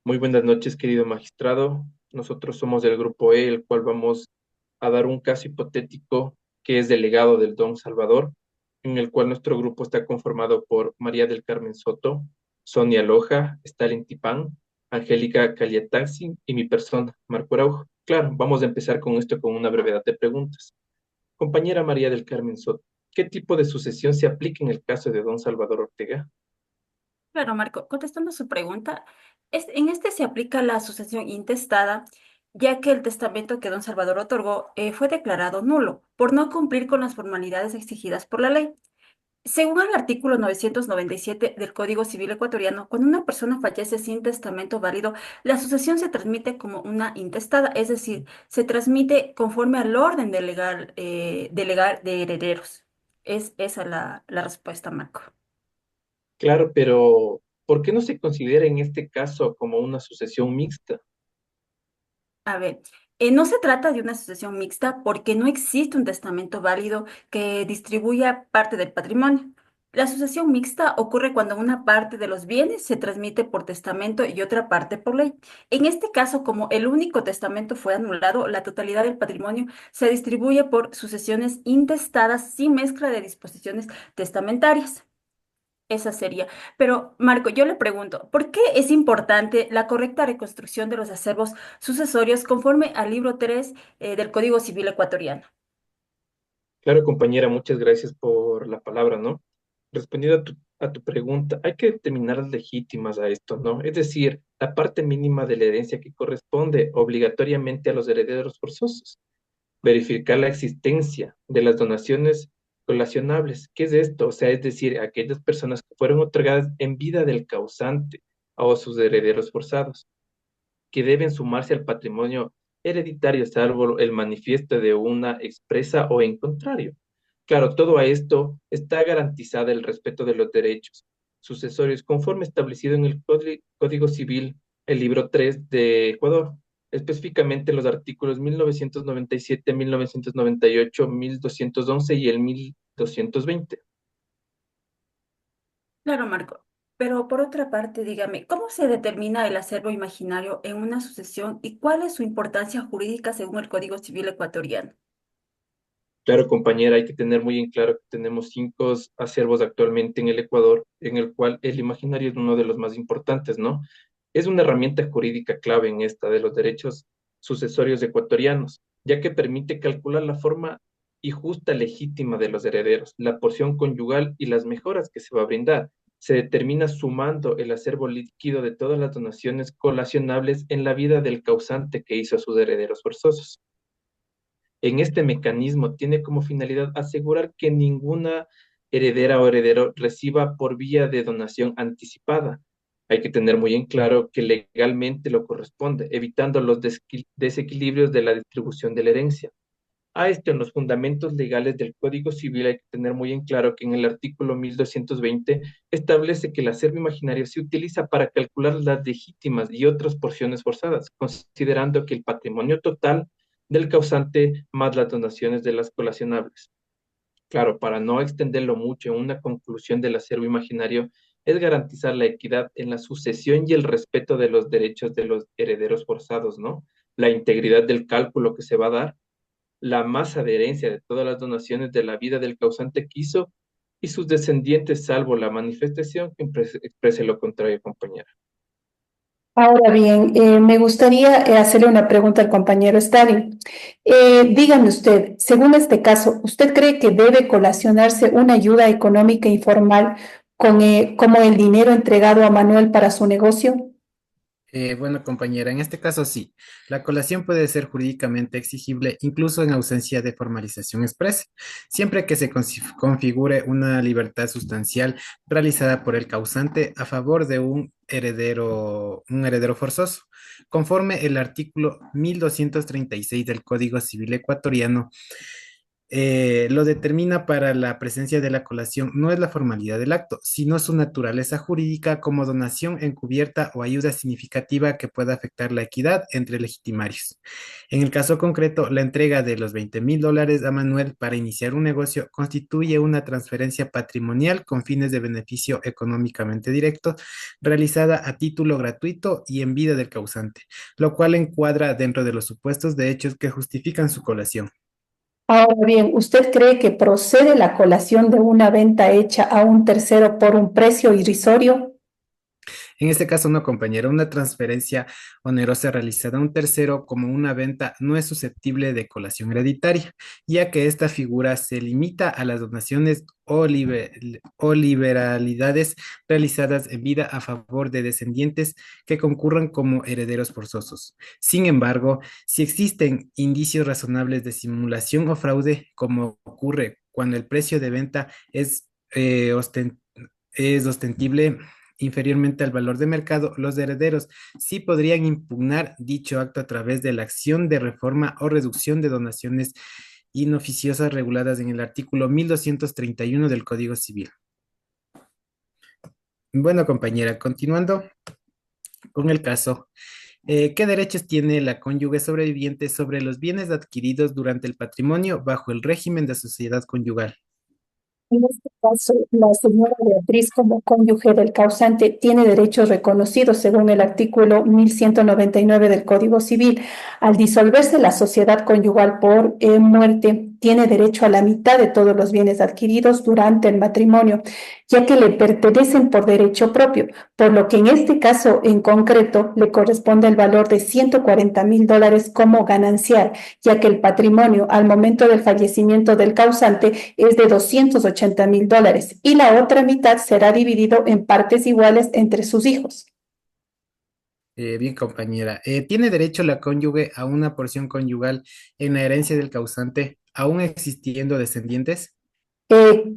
Muy buenas noches, querido magistrado. Nosotros somos del grupo E, el cual vamos a dar un caso hipotético que es del legado del Don Salvador, en el cual nuestro grupo está conformado por María del Carmen Soto, Sonia Loja, Stalin Tipán, Angélica Caliataxi y mi persona, Marco Araujo. Claro, vamos a empezar con esto con una brevedad de preguntas. Compañera María del Carmen Soto, ¿qué tipo de sucesión se aplica en el caso de Don Salvador Ortega? Claro, Marco, contestando a su pregunta, en este se aplica la sucesión intestada, ya que el testamento que don Salvador otorgó fue declarado nulo por no cumplir con las formalidades exigidas por la ley. Según el artículo 997 del Código Civil ecuatoriano, cuando una persona fallece sin testamento válido, la sucesión se transmite como una intestada, es decir, se transmite conforme al orden de herederos. Es esa la respuesta, Marco. Claro, pero ¿por qué no se considera en este caso como una sucesión mixta? A ver, no se trata de una sucesión mixta porque no existe un testamento válido que distribuya parte del patrimonio. La sucesión mixta ocurre cuando una parte de los bienes se transmite por testamento y otra parte por ley. En este caso, como el único testamento fue anulado, la totalidad del patrimonio se distribuye por sucesiones intestadas sin mezcla de disposiciones testamentarias. Esa sería. Pero, Marco, yo le pregunto, ¿por qué es importante la correcta reconstrucción de los acervos sucesorios conforme al libro 3 del Código Civil ecuatoriano? Claro, compañera, muchas gracias por la palabra, ¿no? Respondiendo a tu pregunta, hay que determinar las legítimas a esto, ¿no? Es decir, la parte mínima de la herencia que corresponde obligatoriamente a los herederos forzosos. Verificar la existencia de las donaciones colacionables. ¿Qué es esto? O sea, es decir, aquellas personas que fueron otorgadas en vida del causante o sus herederos forzados, que deben sumarse al patrimonio hereditario, salvo el manifiesto de una expresa o en contrario. Claro, todo a esto está garantizado el respeto de los derechos sucesorios conforme establecido en el Código Civil, el libro 3 de Ecuador, específicamente los artículos 1997, 1998, 1211 y el 1220. Claro, Marco. Pero por otra parte, dígame, ¿cómo se determina el acervo imaginario en una sucesión y cuál es su importancia jurídica según el Código Civil ecuatoriano? Claro, compañera, hay que tener muy en claro que tenemos cinco acervos actualmente en el Ecuador, en el cual el imaginario es uno de los más importantes, ¿no? Es una herramienta jurídica clave en esta de los derechos sucesorios ecuatorianos, ya que permite calcular la forma y justa legítima de los herederos, la porción conyugal y las mejoras que se va a brindar. Se determina sumando el acervo líquido de todas las donaciones colacionables en la vida del causante que hizo a sus herederos forzosos. En este mecanismo tiene como finalidad asegurar que ninguna heredera o heredero reciba por vía de donación anticipada. Hay que tener muy en claro que legalmente lo corresponde, evitando los desequilibrios de la distribución de la herencia. A esto, en los fundamentos legales del Código Civil hay que tener muy en claro que en el artículo 1220 establece que el acervo imaginario se utiliza para calcular las legítimas y otras porciones forzadas, considerando que el patrimonio total del causante más las donaciones de las colacionables. Claro, para no extenderlo mucho, una conclusión del acervo imaginario es garantizar la equidad en la sucesión y el respeto de los derechos de los herederos forzados, ¿no? La integridad del cálculo que se va a dar, la masa de herencia de todas las donaciones de la vida del causante quiso y sus descendientes, salvo la manifestación que exprese lo contrario, compañera. Ahora bien, me gustaría hacerle una pregunta al compañero Stalin. Dígame usted, según este caso, ¿usted cree que debe colacionarse una ayuda económica informal como el dinero entregado a Manuel para su negocio? Bueno, compañera, en este caso sí, la colación puede ser jurídicamente exigible incluso en ausencia de formalización expresa, siempre que se configure una libertad sustancial realizada por el causante a favor de un heredero forzoso, conforme el artículo 1236 del Código Civil ecuatoriano. lo determina para la presencia de la colación no es la formalidad del acto, sino su naturaleza jurídica como donación encubierta o ayuda significativa que pueda afectar la equidad entre legitimarios. En el caso concreto, la entrega de los $20,000 a Manuel para iniciar un negocio constituye una transferencia patrimonial con fines de beneficio económicamente directo realizada a título gratuito y en vida del causante, lo cual encuadra dentro de los supuestos de hechos que justifican su colación. Ahora bien, ¿usted cree que procede la colación de una venta hecha a un tercero por un precio irrisorio? En este caso, no, compañero, una transferencia onerosa realizada a un tercero como una venta no es susceptible de colación hereditaria, ya que esta figura se limita a las donaciones o liberalidades realizadas en vida a favor de descendientes que concurran como herederos forzosos. Sin embargo, si existen indicios razonables de simulación o fraude, como ocurre cuando el precio de venta es ostensible inferiormente al valor de mercado, los herederos sí podrían impugnar dicho acto a través de la acción de reforma o reducción de donaciones inoficiosas reguladas en el artículo 1231 del Código Civil. Bueno, compañera, continuando con el caso, ¿qué derechos tiene la cónyuge sobreviviente sobre los bienes adquiridos durante el patrimonio bajo el régimen de sociedad conyugal? En este caso, la señora Beatriz, como cónyuge del causante, tiene derechos reconocidos según el artículo 1199 del Código Civil. Al disolverse la sociedad conyugal por muerte, tiene derecho a la mitad de todos los bienes adquiridos durante el matrimonio, ya que le pertenecen por derecho propio, por lo que en este caso en concreto le corresponde el valor de $140,000 como ganancial, ya que el patrimonio al momento del fallecimiento del causante es de $280,000 y la otra mitad será dividido en partes iguales entre sus hijos. Bien, compañera. ¿Tiene derecho la cónyuge a una porción conyugal en la herencia del causante, aún existiendo descendientes?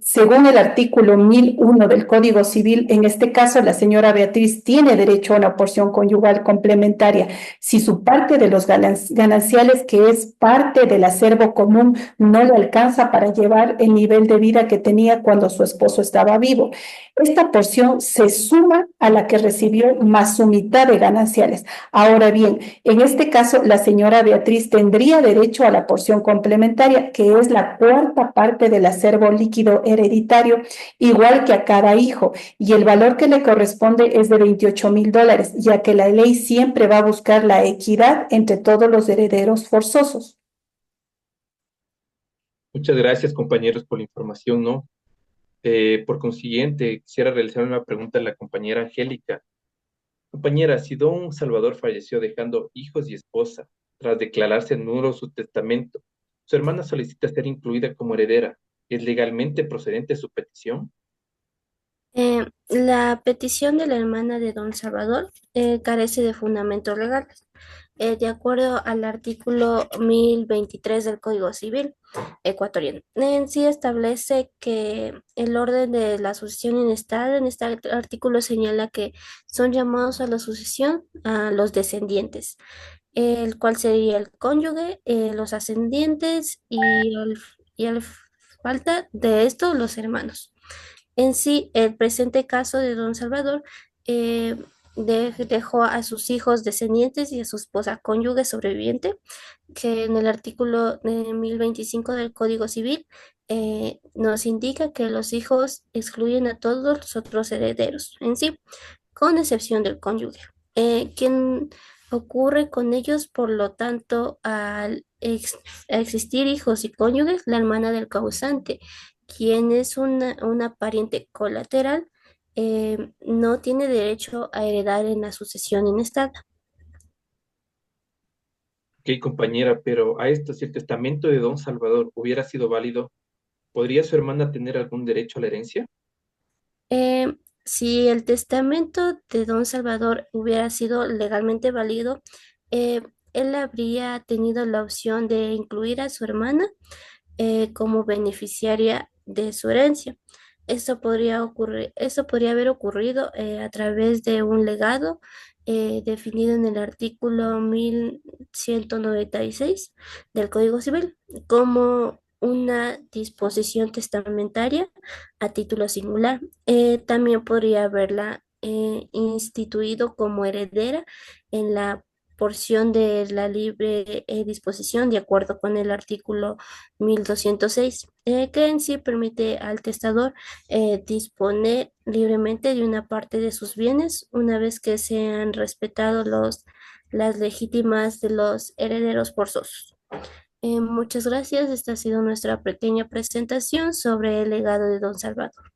Según el artículo 1001 del Código Civil, en este caso la señora Beatriz tiene derecho a una porción conyugal complementaria si su parte de los gananciales, que es parte del acervo común, no le alcanza para llevar el nivel de vida que tenía cuando su esposo estaba vivo. Esta porción se suma a la que recibió más su mitad de gananciales. Ahora bien, en este caso, la señora Beatriz tendría derecho a la porción complementaria, que es la cuarta parte del acervo líquido hereditario, igual que a cada hijo, y el valor que le corresponde es de $28,000, ya que la ley siempre va a buscar la equidad entre todos los herederos forzosos. Muchas gracias, compañeros, por la información, ¿no? Por consiguiente, quisiera realizar una pregunta a la compañera Angélica. Compañera, si don Salvador falleció dejando hijos y esposa, tras declararse nulo su testamento, su hermana solicita ser incluida como heredera, ¿es legalmente procedente su petición? La petición de la hermana de don Salvador carece de fundamentos legales. De acuerdo al artículo 1023 del Código Civil ecuatoriano, en sí establece que el orden de la sucesión en estado, en este artículo señala que son llamados a la sucesión a los descendientes, el cual sería el cónyuge, los ascendientes y al falta de esto los hermanos. En sí, el presente caso de don Salvador eh, dejó a sus hijos descendientes y a su esposa cónyuge sobreviviente, que en el artículo 1025 del Código Civil nos indica que los hijos excluyen a todos los otros herederos en sí, con excepción del cónyuge, quien ocurre con ellos, por lo tanto, al existir hijos y cónyuges, la hermana del causante, quien es una pariente colateral, no tiene derecho a heredar en la sucesión en estado. Ok, compañera, pero a esto, si el testamento de don Salvador hubiera sido válido, ¿podría su hermana tener algún derecho a la herencia? Si el testamento de don Salvador hubiera sido legalmente válido, eh, él habría tenido la opción de incluir a su hermana como beneficiaria de su herencia. Esto podría haber ocurrido a través de un legado definido en el artículo 1196 del Código Civil, como una disposición testamentaria a título singular. También podría haberla instituido como heredera en la porción de la libre disposición, de acuerdo con el artículo 1206, que en sí permite al testador disponer libremente de una parte de sus bienes una vez que sean respetados las legítimas de los herederos forzosos. Muchas gracias. Esta ha sido nuestra pequeña presentación sobre el legado de Don Salvador.